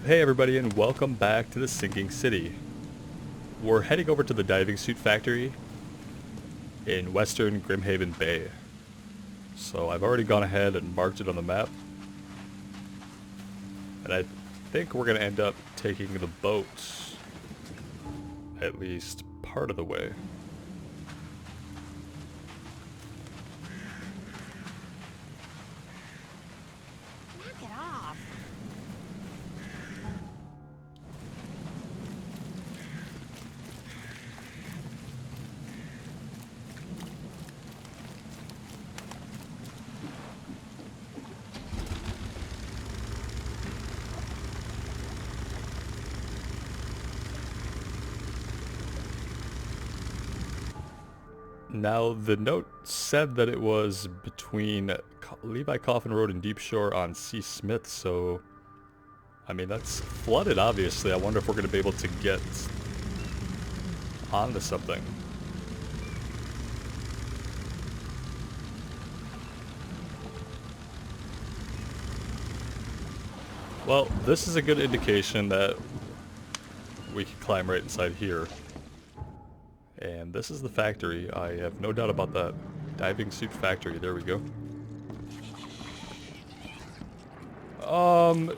Hey everybody, and welcome back to the Sinking City. We're heading over to the diving suit factory in western Grimhaven Bay. So I've already gone ahead and marked it on the map. And I think we're going to end up taking the boats at least part of the way. Knock it off. Now, the note said that it was between Levi Coffin Road and Deep Shore on C. Smith, so... I mean, that's flooded, obviously. I wonder if we're going to be able to get onto something. Well, this is a good indication that we can climb right inside here. And this is the factory. I have no doubt about that. Diving suit factory. There we go.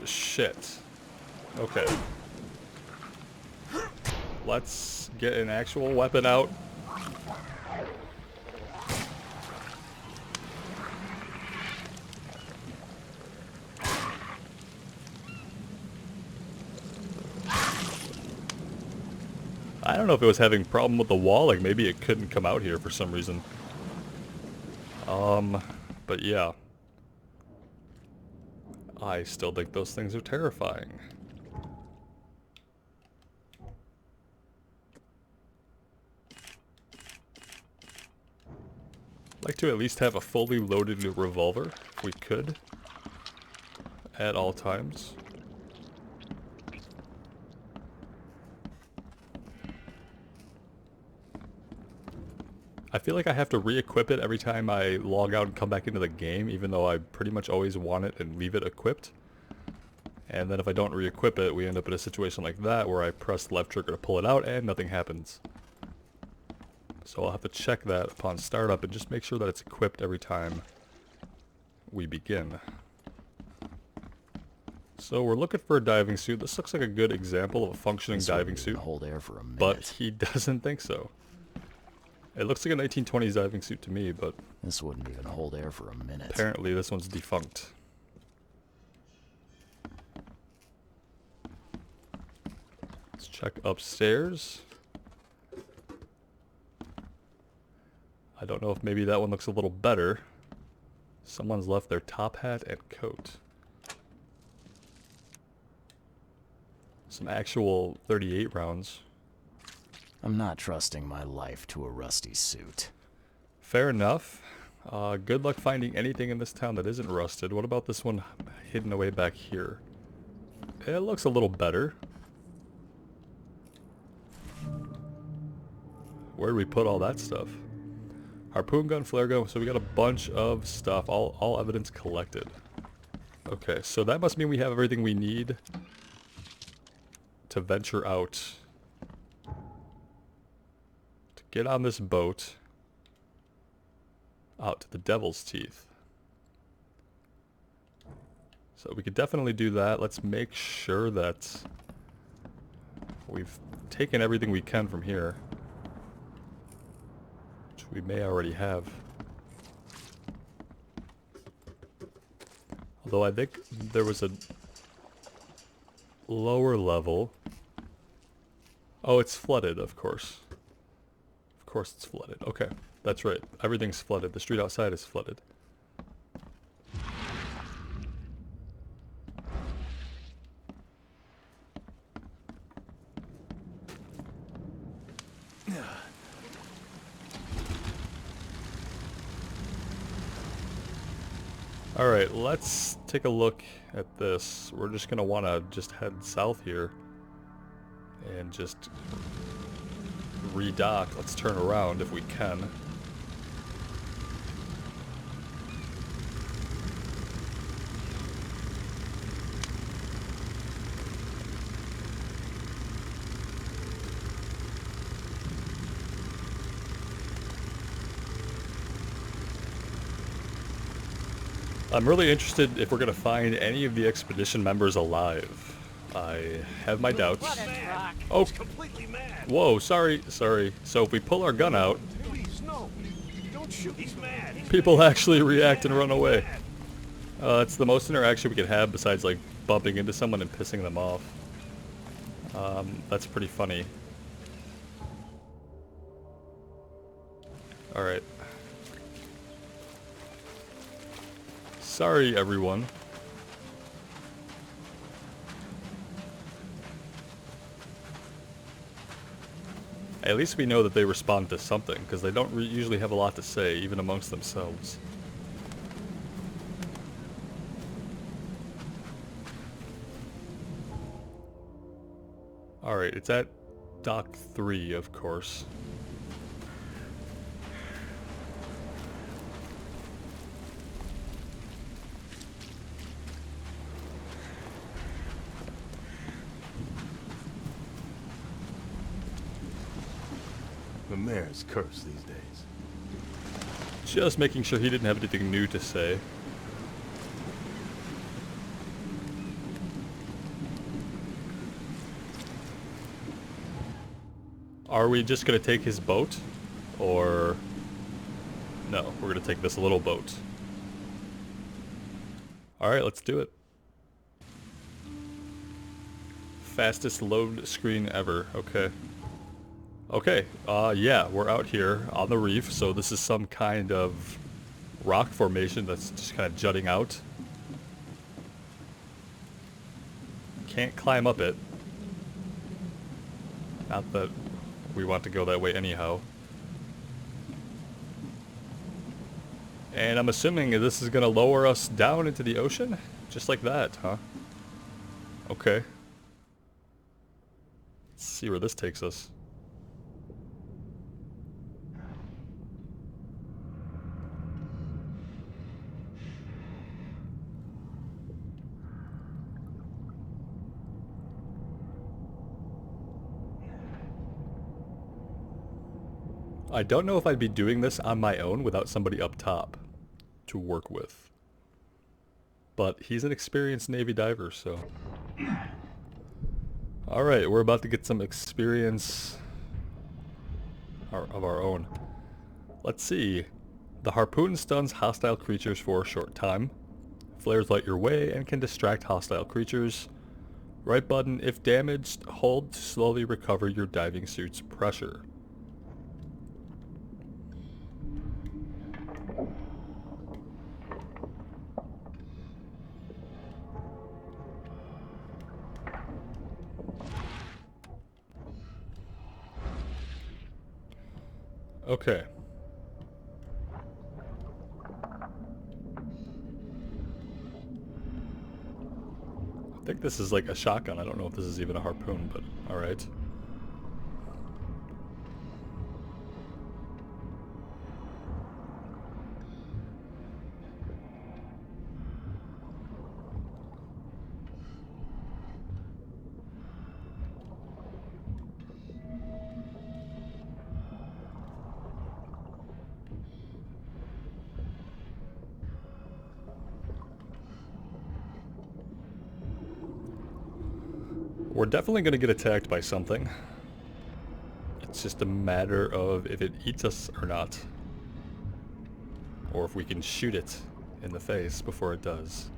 Shit. Okay. Let's get an actual weapon out. I don't know if it was having a problem with the wall, like maybe it couldn't come out here for some reason. But yeah. I still think those things are terrifying. I'd like to at least have a fully loaded revolver, if we could, at all times. I feel like I have to re-equip it every time I log out and come back into the game, even though I pretty much always want it and leave it equipped. And then if I don't re-equip it, we end up in a situation like that where I press left trigger to pull it out and nothing happens. So I'll have to check that upon startup and just make sure that it's equipped every time we begin. So we're looking for a diving suit. This looks like a good example of a functioning diving suit, hold air for a minute. but he doesn't think so. It looks like a 1920s diving suit to me, but This wouldn't even hold air for a minute. apparently this one's defunct. Let's check upstairs. I don't know if maybe that one looks a little better. Someone's left their top hat and coat. Some actual 38 rounds. I'm not trusting my life to a rusty suit. Fair enough. Good luck finding anything in this town that isn't rusted. What about this one hidden away back here? It looks a little better. Where do we put all that stuff? Harpoon gun, flare gun, so we got a bunch of stuff, all evidence collected. Okay, so that must mean we have everything we need to venture out. To get on this boat out to the Devil's Teeth. So we could definitely do that. Let's make sure that we've taken everything we can from here. Which we may already have. Although I think there was a lower level. Oh, it's flooded, of course. Of course it's flooded. Okay, that's right. Everything's flooded. The street outside is flooded. Alright, let's take a look at this. We're just gonna wanna just head south here and just redock. Let's turn around if we can. I'm really interested if we're gonna find any of the expedition members alive. I have my doubts. What a truck. Oh, Completely mad. whoa, sorry. So if we pull our gun out, Please, no. Don't shoot. He's mad. people actually react and run away. It's the most interaction we can have besides like bumping into someone and pissing them off. That's pretty funny. Alright. Sorry, everyone. At least we know that they respond to something, because they don't usually have a lot to say, even amongst themselves. Alright, it's at Dock 3, of course. The mayor's cursed these days. Just making sure he didn't have anything new to say. Are we just gonna take his boat? Or... No, we're gonna take this little boat. Alright, let's do it. Fastest load screen ever, okay. Okay, yeah, we're out here on the reef, so this is some kind of rock formation that's just kind of jutting out. Can't climb up it. Not that we want to go that way anyhow. And I'm assuming this is going to lower us down into the ocean? Just like that, huh? Okay. Let's see where this takes us. I don't know if I'd be doing this on my own without somebody up top to work with. But he's an experienced Navy diver, so... Alright, we're about to get some experience of our own. Let's see. The harpoon stuns hostile creatures for a short time. Flares light your way and can distract hostile creatures. Right button, if damaged, hold to slowly recover your diving suit's pressure. Okay. I think this is like a shotgun. I don't know if this is even a harpoon, but alright. We're definitely going to get attacked by something. It's just a matter of if it eats us or not. Or if we can shoot it in the face before it does.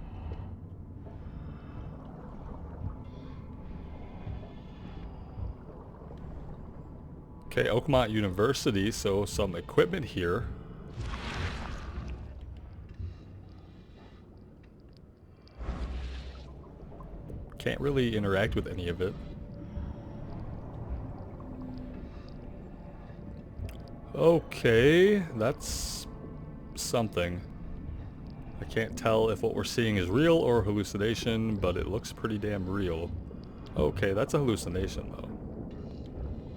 Okay, Oakmont University, so some equipment here. Can't really interact with any of it. Okay, that's something. I can't tell if what we're seeing is real or hallucination, but it looks pretty damn real. Okay, that's a hallucination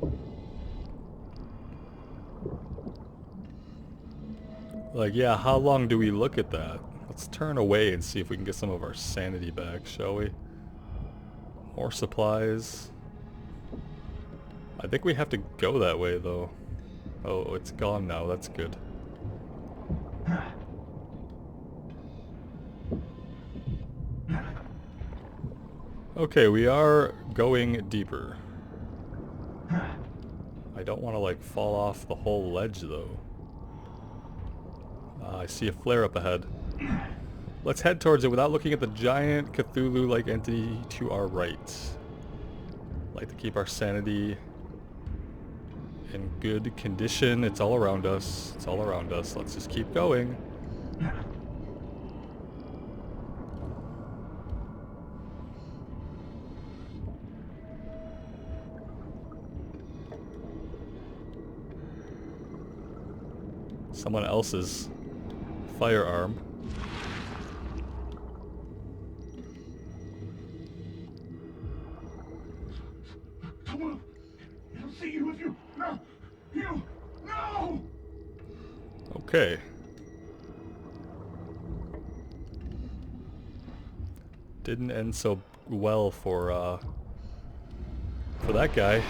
though. Like, yeah, how long do we look at that? Let's turn away and see if we can get some of our sanity back, shall we? More supplies. I think we have to go that way though. Oh, it's gone now, that's good. Okay, we are going deeper. I don't want to like fall off the whole ledge though. I see a flare up ahead. Let's head towards it without looking at the giant Cthulhu-like entity to our right. Like to keep our sanity in good condition. It's all around us. It's all around us. Let's just keep going. Someone else's firearm. Come on. He'll see you if you... No! You... No! Okay. Didn't end so well for that guy.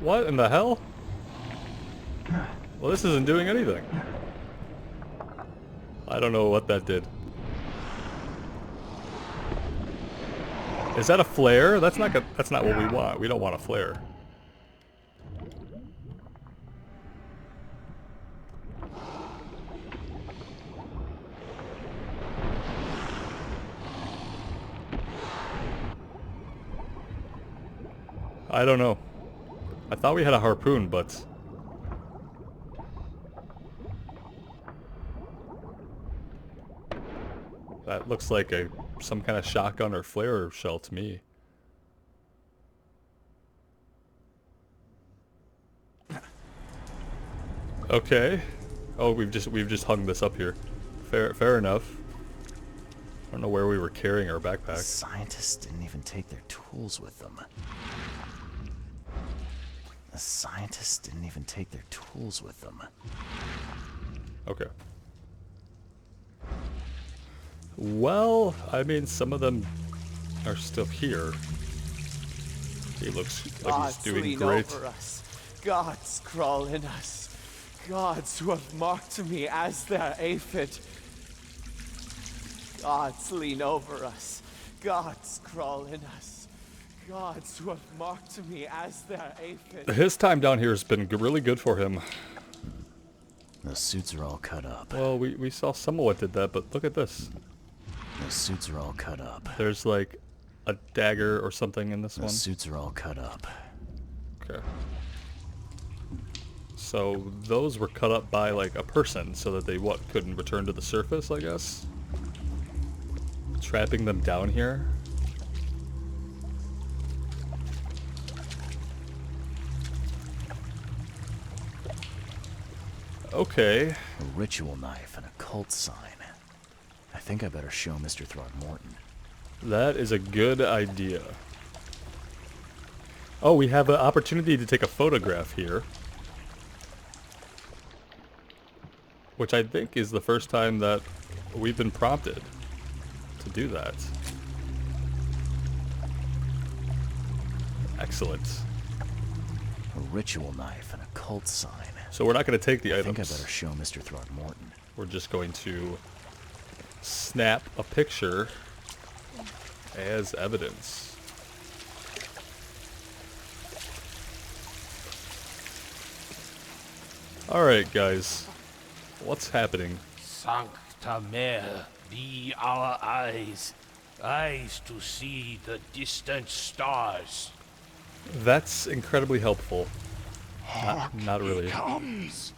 What in the hell? Well, this isn't doing anything. I don't know what that did. Is that a flare? That's not what we want. We don't want a flare. I don't know. I thought we had a harpoon, but... that looks like some kind of shotgun or flare shell to me. Okay. Oh, we've just hung this up here. Fair enough. I don't know where we were carrying our backpack. Scientists didn't even take their tools with them. The scientists didn't even take their tools with them. Okay. Well, I mean, some of them are still here. He looks like he's doing great. Over us. Gods crawl in us. Gods who have marked me as their aphid. Gods lean over us. Gods crawl in us. Gods who have marked me as their aphid. His time down here has been really good for him. The suits are all cut up. Well, we saw some of what did that, but look at this. The suits are all cut up. There's like a dagger or something in this The one. suits are all cut up. Okay. So those were cut up by like a person so that they couldn't return to the surface, I guess. Trapping them down here. Okay. A ritual knife and a cult sign. I think I better show Mr. Throgmorton. That is a good idea. Oh, we have an opportunity to take a photograph here. Which I think is the first time that we've been prompted to do that. Excellent. A ritual knife and a cult sign. So we're not going to take the I items. think I better show Mr. Throgmorton. We're just going to snap a picture as evidence. Alright guys, what's happening? Sancta Mare, be our eyes, eyes to see the distant stars. That's incredibly helpful. Not really. He comes!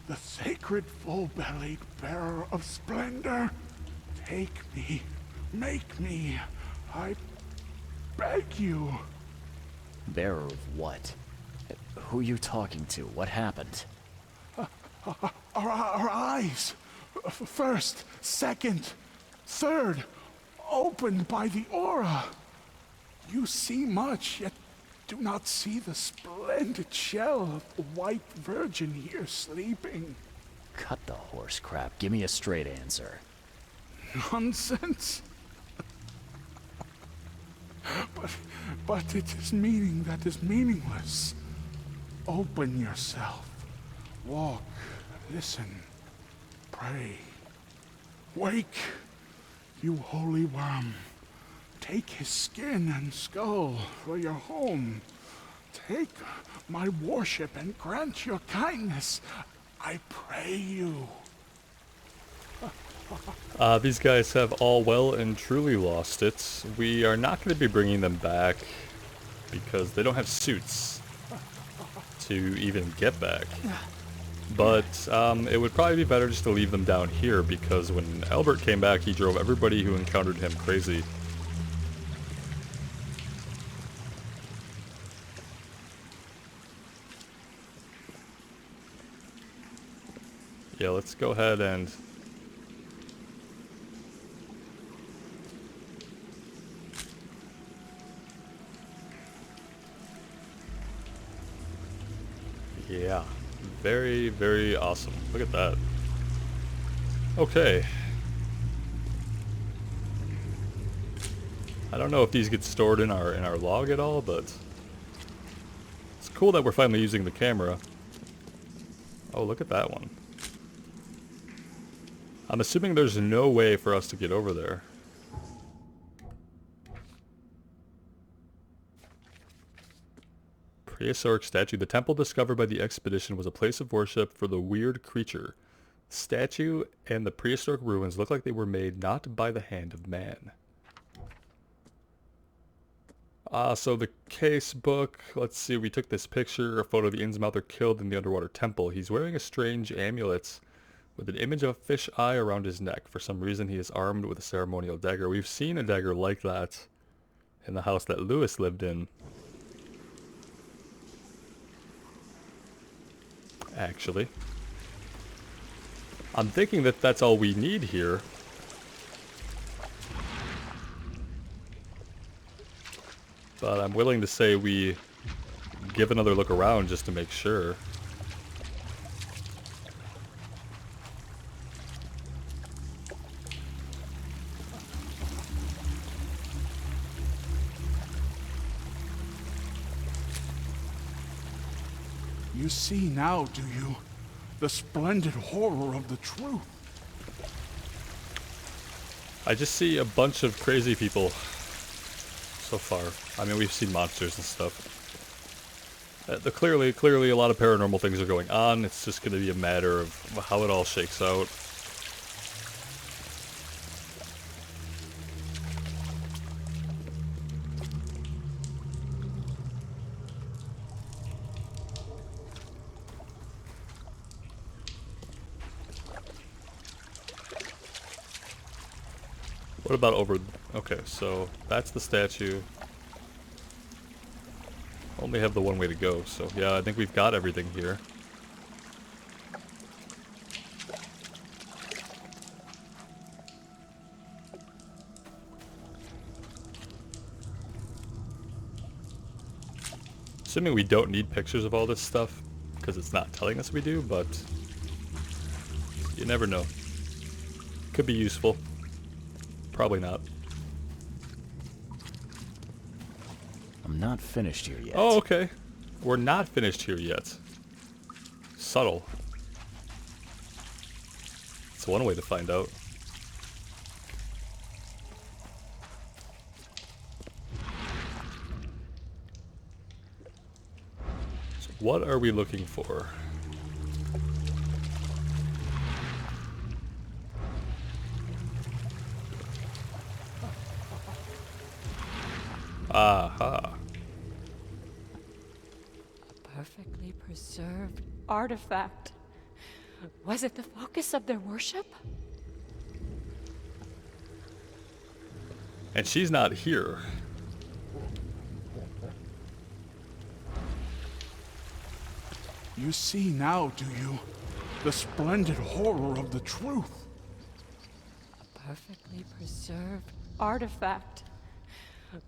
The sacred full-bellied bearer of splendor. Take me. Make me. I beg you. Bearer of what? Who are you talking to? What happened? Our eyes. First, second, third. Opened by the aura. You see much, yet do not see the splendid shell of the white virgin here sleeping. Cut the horse crap. Give me a straight answer. Nonsense. But it is meaning that is meaningless. Open yourself. Walk. Listen. Pray. Wake, you holy worm. Take his skin and skull for your home. Take my worship and grant your kindness, I pray you. These guys have all well and truly lost it. We are not going to be bringing them back because they don't have suits to even get back. But it would probably be better just to leave them down here because when Albert came back, he drove everybody who encountered him crazy. Yeah, let's go ahead and... Yeah, very, very awesome. Look at that. Okay. I don't know if these get stored in our log at all, but it's cool that we're finally using the camera. Oh, look at that one. I'm assuming there's no way for us to get over there. Prehistoric statue. The temple discovered by the expedition was a place of worship for the weird creature. The statue and the prehistoric ruins look like they were made not by the hand of man. So the case book, let's see, we took this picture, a photo of the Innsmouther killed in the underwater temple. He's wearing a strange amulet with an image of a fish eye around his neck. For some reason he is armed with a ceremonial dagger. We've seen a dagger like that in the house that Lewis lived in. Actually, I'm thinking that that's all we need here. But I'm willing to say we give another look around just to make sure. You see now, do you? The splendid horror of the truth. I just see a bunch of crazy people so far. I mean, we've seen monsters and stuff. Clearly a lot of paranormal things are going on. It's just going to be a matter of how it all shakes out. What about over... Okay, so that's the statue. Only have the one way to go, so yeah, I think we've got everything here. Assuming we don't need pictures of all this stuff, because it's not telling us we do, but you never know. Could be useful. Probably not. I'm not finished here yet. Oh, okay. We're not finished here yet. Subtle. It's one way to find out. So what are we looking for? Aha. A perfectly preserved artifact. Was it the focus of their worship? And she's not here. You see now, do you? The splendid horror of the truth. A perfectly preserved artifact.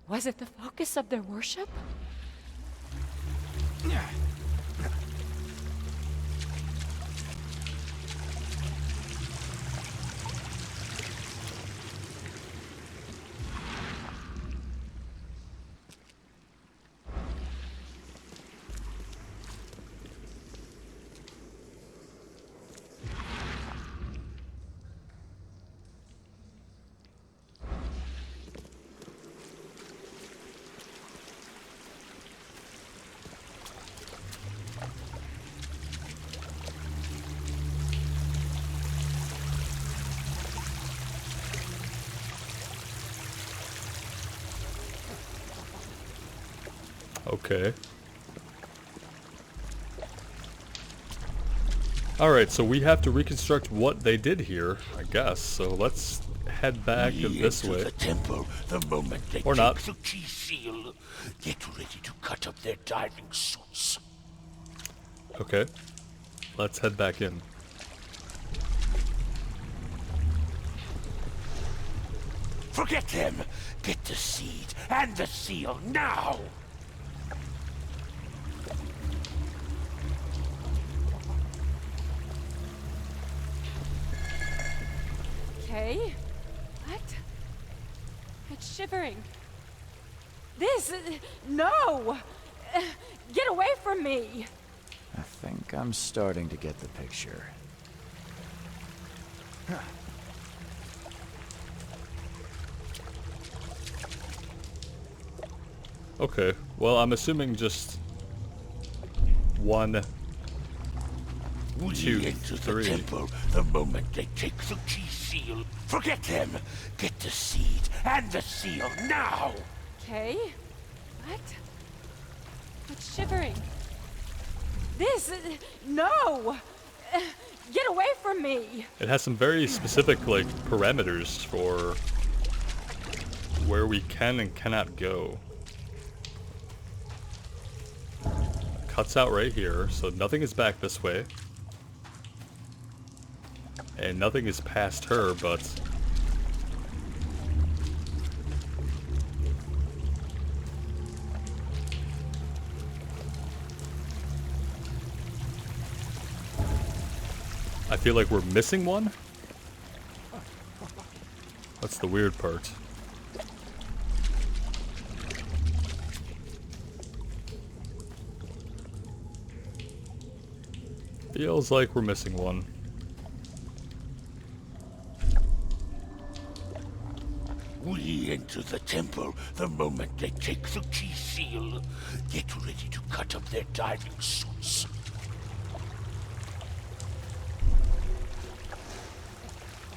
Was it the focus of their worship? Okay. Alright, so we have to reconstruct what they did here, I guess. So let's head back this way. The temple the moment they Or not. take the key seal. Get ready to cut up their diving suits. Okay. Let's head back in. Forget them. Get the seed and the seal now. Okay. What? It's shivering. This... no! Get away from me! I think I'm starting to get the picture. Okay. Well, I'm assuming just 1, We 2, enter the 3. temple the moment they take the key seal. Forget them. Get the seed and the seal now. Okay. What? It's shivering. This... no! Get away from me! It has some very specific, like, parameters for where we can and cannot go. Cuts out right here, so nothing is back this way. And nothing is past her, but... I feel like we're missing one? That's the weird part. Feels like we're missing one. We enter the temple the moment they take the key seal. Get ready to cut up their diving suits.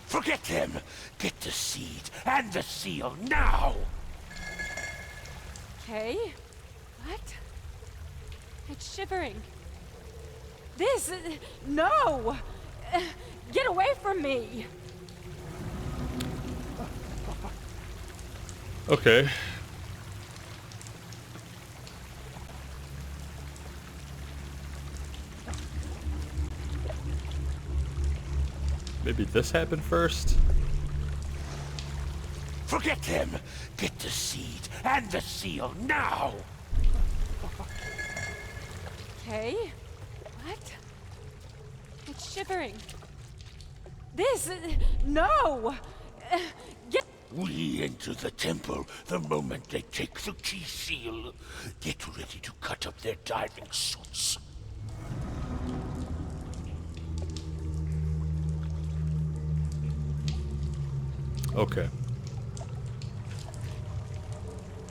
Forget them. Get the seed and the seal now. Okay. What? It's shivering. This... no! Get away from me! Okay. Maybe this happened first? Forget them. Get the seed and the seal now. Okay. What? It's shivering. This... no! Get... We enter the temple the moment they take the key seal. Get ready to cut up their diving suits. Okay.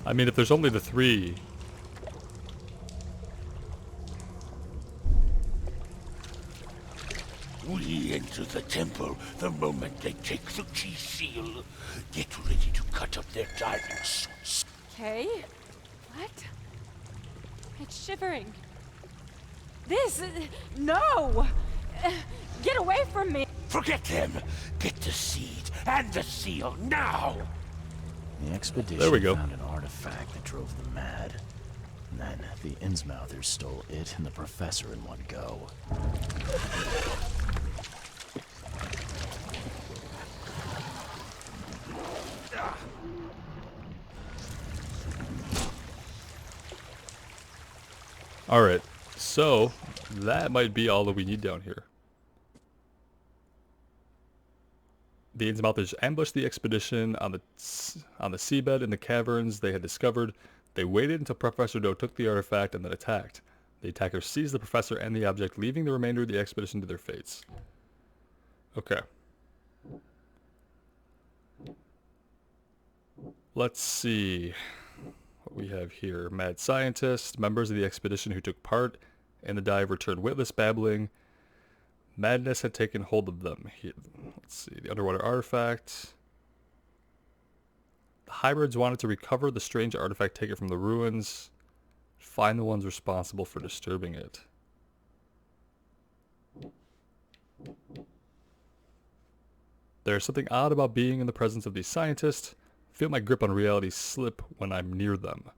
I mean, if there's only the 3... We enter the temple the moment they take the key seal. Get ready to cut up their diving suits. Okay. What? It's shivering. This... no! Get away from me! Forget them. Get the seed and the seal now. The expedition There we go. found an artifact that drove them mad. And then the Innsmouthers stole it and the professor in one go. Alright, so that might be all that we need down here. The Innsmouthers ambushed the expedition on the seabed in the caverns they had discovered. They waited until Professor Doe took the artifact and then attacked. The attackers seized the professor and the object, leaving the remainder of the expedition to their fates. Okay. Let's see what we have here. Mad scientists, members of the expedition who took part in the dive returned witless, babbling. Madness had taken hold of them. Let's see, the underwater artifact. The hybrids wanted to recover the strange artifact taken from the ruins. Find the ones responsible for disturbing it. There's something odd about being in the presence of these scientists. I feel my grip on reality slip when I'm near them.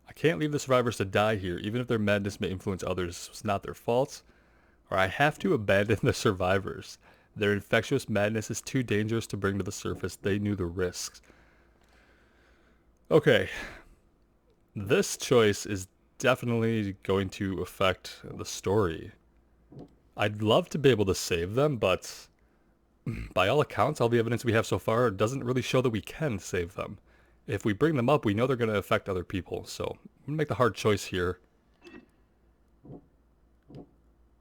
I can't leave the survivors to die here, even if their madness may influence others. It's not their fault. Or I have to abandon the survivors. Their infectious madness is too dangerous to bring to the surface. They knew the risks. Okay. This choice is definitely going to affect the story. I'd love to be able to save them, but by all accounts, all the evidence we have so far doesn't really show that we can save them. If we bring them up, we know they're going to affect other people, so I'm going to make the hard choice here.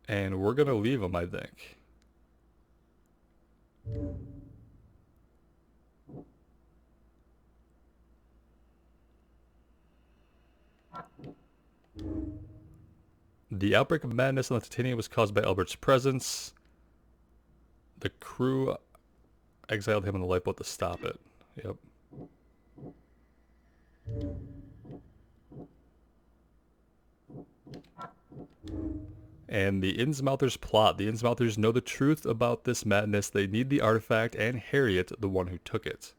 And we're going to leave them, I think. The outbreak of madness on the Titania was caused by Albert's presence. The crew exiled him on the lifeboat to stop it. Yep. And the Innsmouthers plot. The Innsmouthers know the truth about this madness. They need the artifact and Harriet, the one who took it.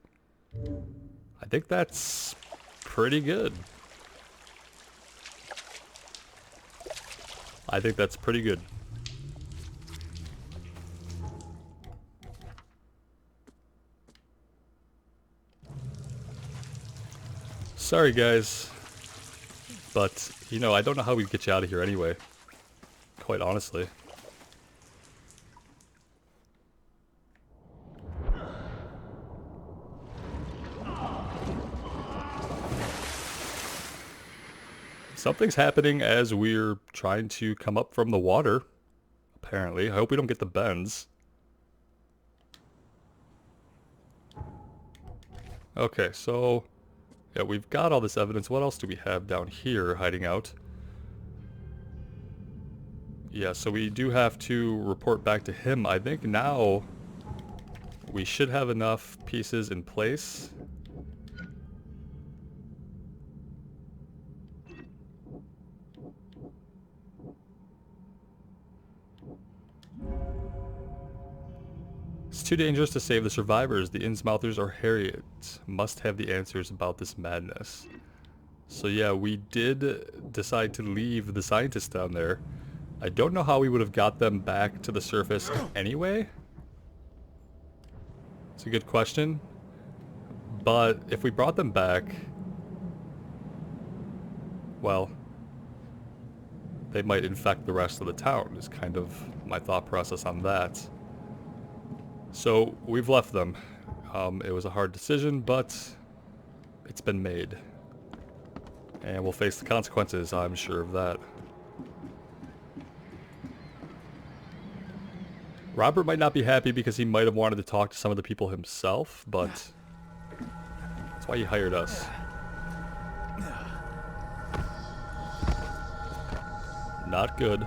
I think that's pretty good. I think that's pretty good. Sorry guys, but you know, I don't know how we'd get you out of here anyway, quite honestly. Something's happening as we're trying to come up from the water, apparently. I hope we don't get the bends. Okay, so yeah, we've got all this evidence. What else do we have down here hiding out? Yeah, so we do have to report back to him. I think now we should have enough pieces in place. It's too dangerous to save the survivors. The Innsmouthers or Harriet must have the answers about this madness. So yeah, we did decide to leave the scientists down there. I don't know how we would have got them back to the surface anyway. It's a good question. But if we brought them back, well, they might infect the rest of the town, is kind of my thought process on that. So we've left them. It was a hard decision, but it's been made. And we'll face the consequences, I'm sure of that. Robert might not be happy because he might have wanted to talk to some of the people himself, but that's why he hired us. Not good.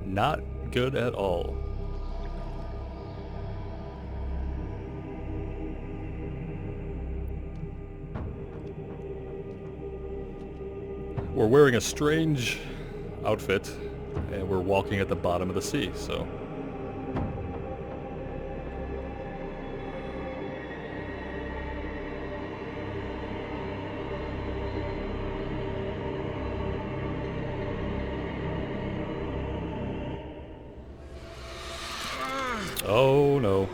Not good at all. We're wearing a strange outfit, and we're walking at the bottom of the sea, so... Oh no.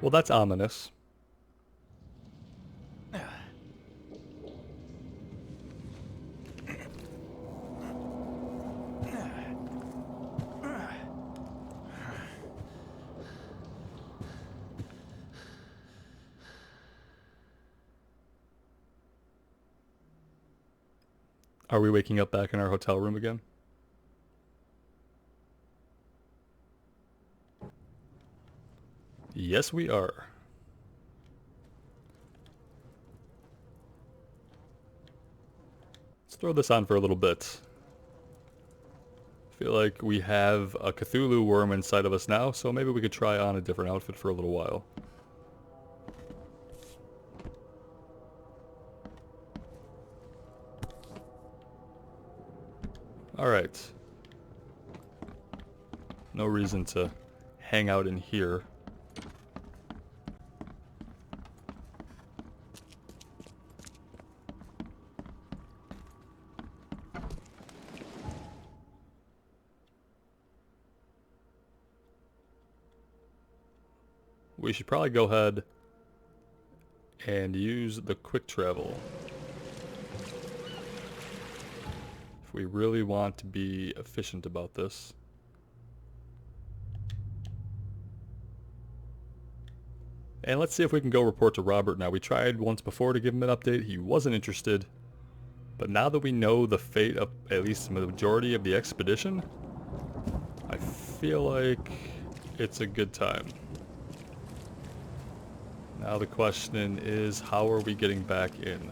Well, that's ominous. Are we waking up back in our hotel room again? Yes, we are. Let's throw this on for a little bit. Feel like we have a Cthulhu worm inside of us now, so maybe we could try on a different outfit for a little while. Alright. No reason to hang out in here. We should probably go ahead and use the quick travel. If we really want to be efficient about this. And let's see if we can go report to Robert now. We tried once before to give him an update. He wasn't interested. But now that we know the fate of at least the majority of the expedition, I feel like it's a good time. Now the question is, how are we getting back in?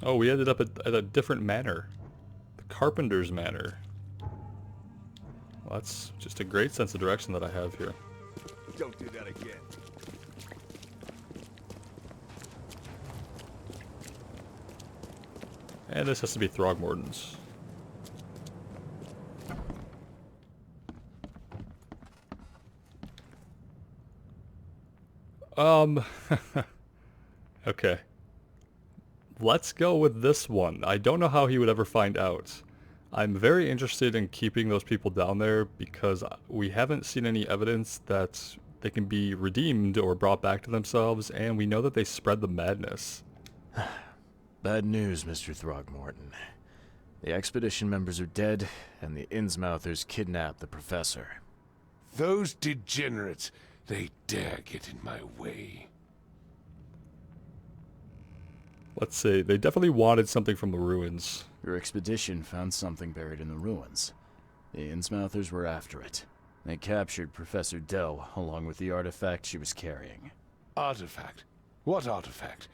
Oh, we ended up at a different manor. The Carpenter's Manor. Well, that's just a great sense of direction that I have here. Don't do that again. And this has to be Throgmorton's. Okay. Let's go with this one. I don't know how he would ever find out. I'm very interested in keeping those people down there because we haven't seen any evidence that they can be redeemed or brought back to themselves, and we know that they spread the madness. Bad news, Mr. Throgmorton. The expedition members are dead, and the Innsmouthers kidnapped the professor. Those degenerates, they dare get in my way. Let's see, they definitely wanted something from the ruins. Your expedition found something buried in the ruins. The Innsmouthers were after it. They captured Professor Doe, along with the artifact she was carrying. Artifact? What artifact?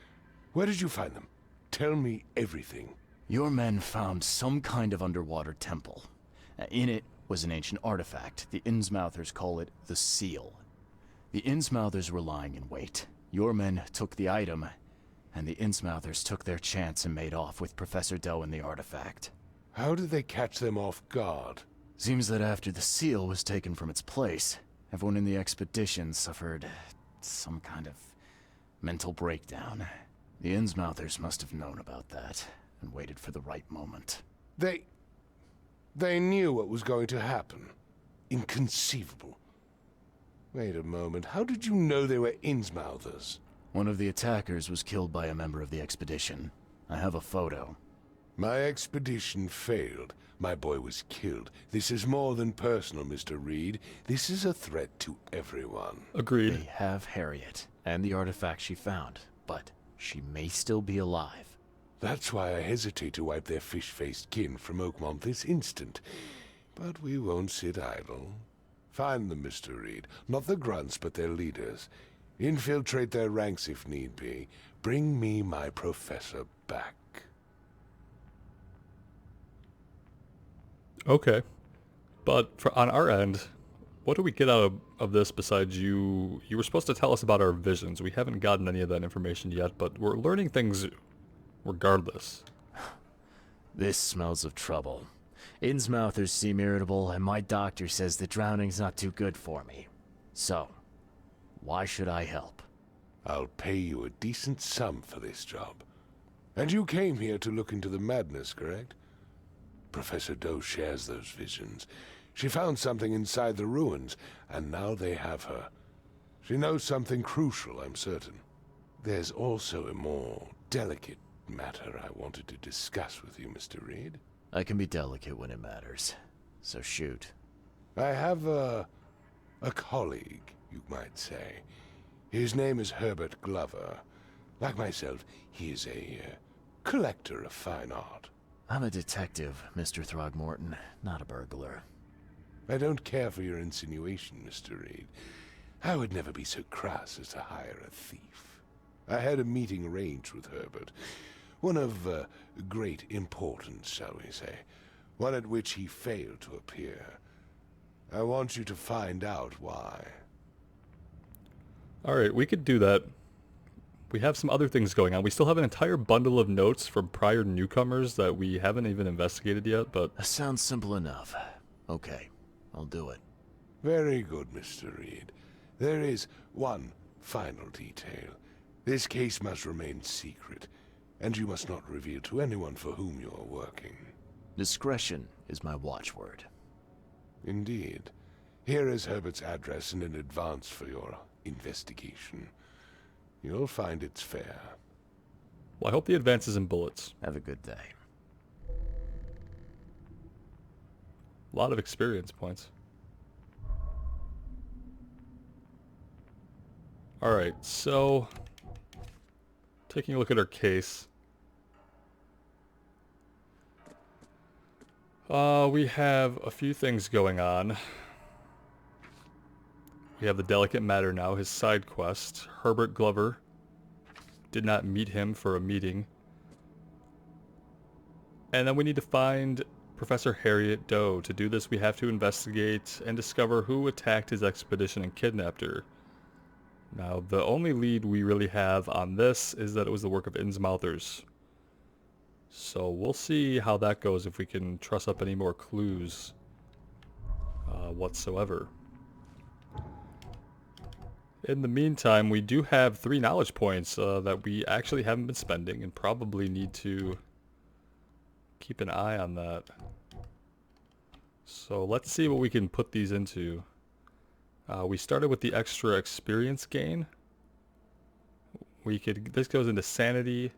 Where did you find them? Tell me everything. Your men found some kind of underwater temple. In it was an ancient artifact. The Innsmouthers call it the Seal. The Innsmouthers were lying in wait. Your men took the item, and the Innsmouthers took their chance and made off with Professor Doe and the artifact. How did they catch them off guard? Seems that after the seal was taken from its place, everyone in the expedition suffered some kind of mental breakdown. The Innsmouthers must have known about that and waited for the right moment. They knew what was going to happen. Inconceivable. Wait a moment, how did you know they were Innsmouthers? One of the attackers was killed by a member of the expedition. I have a photo. My expedition failed. My boy was killed. This is more than personal, Mr. Reed. This is a threat to everyone. Agreed. They have Harriet and the artifact she found, but she may still be alive. That's why I hesitate to wipe their fish-faced kin from Oakmont this instant. But we won't sit idle. Find them, Mr. Reed. Not the grunts, but their leaders. Infiltrate their ranks if need be. Bring me my professor back. Okay. But on our end, what do we get out of this besides you? You were supposed to tell us about our visions. We haven't gotten any of that information yet, but we're learning things regardless. This smells of trouble. Innsmouthers seem irritable, and my doctor says that drowning's not too good for me. So, why should I help? I'll pay you a decent sum for this job. And you came here to look into the madness, correct? Professor Doe shares those visions. She found something inside the ruins, and now they have her. She knows something crucial, I'm certain. There's also a more delicate matter I wanted to discuss with you, Mr. Reed. I can be delicate when it matters. So shoot. I have a colleague, you might say. His name is Herbert Glover. Like myself, he is a collector of fine art. I'm a detective, Mr. Throgmorton, not a burglar. I don't care for your insinuation, Mr. Reed. I would never be so crass as to hire a thief. I had a meeting arranged with Herbert. One of great importance, shall we say. One at which he failed to appear. I want you to find out why. Alright, we could do that. We have some other things going on. We still have an entire bundle of notes from prior newcomers that we haven't even investigated yet, but... That sounds simple enough. Okay, I'll do it. Very good, Mr. Reed. There is one final detail. This case must remain secret, and you must not reveal to anyone for whom you are working. Discretion is my watchword. Indeed. Here is Herbert's address and an advance for your investigation. You'll find it's fair. Well, I hope the advance is in bullets. Have a good day. A lot of experience points. Alright, so... taking a look at our case. We have a few things going on. We have the Delicate Matter now, his side quest. Herbert Glover. Did not meet him for a meeting. And then we need to find Professor Harriet Doe. To do this, we have to investigate and discover who attacked his expedition and kidnapped her. Now, the only lead we really have on this is that it was the work of Innsmouthers. So we'll see how that goes, if we can truss up any more clues whatsoever. In the meantime, we do have 3 knowledge points that we actually haven't been spending and probably need to keep an eye on that. So let's see what we can put these into. We started with the extra experience gain. This goes into sanity.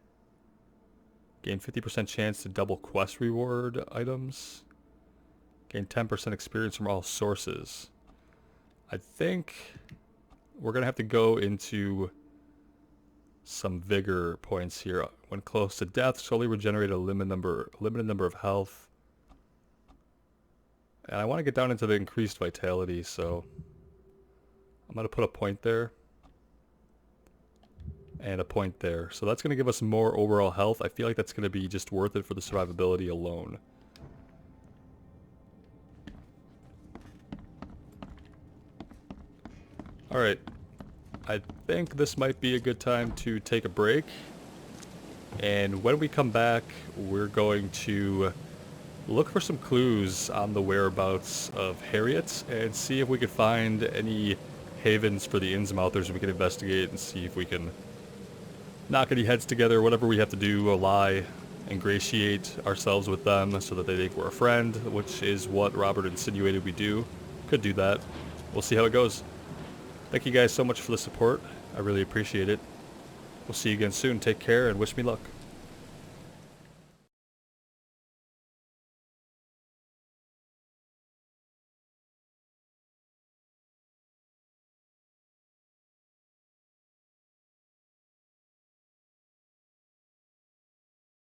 Gain 50% chance to double quest reward items. Gain 10% experience from all sources. I think we're going to have to go into some vigor points here. When close to death, slowly regenerate a limited number of health. And I want to get down into the increased vitality, so I'm going to put a point there. And a point there. So that's going to give us more overall health. I feel like that's going to be just worth it for the survivability alone. Alright. I think this might be a good time to take a break. And when we come back, we're going to look for some clues on the whereabouts of Harriet and see if we can find any havens for the Innsmouthers we can investigate and see if we can knock any heads together, whatever we have to do, lie, ingratiate ourselves with them so that they think we're a friend, which is what Robert insinuated we do. Could do that. We'll see how it goes. Thank you guys so much for the support. I really appreciate it. We'll see you again soon. Take care and wish me luck.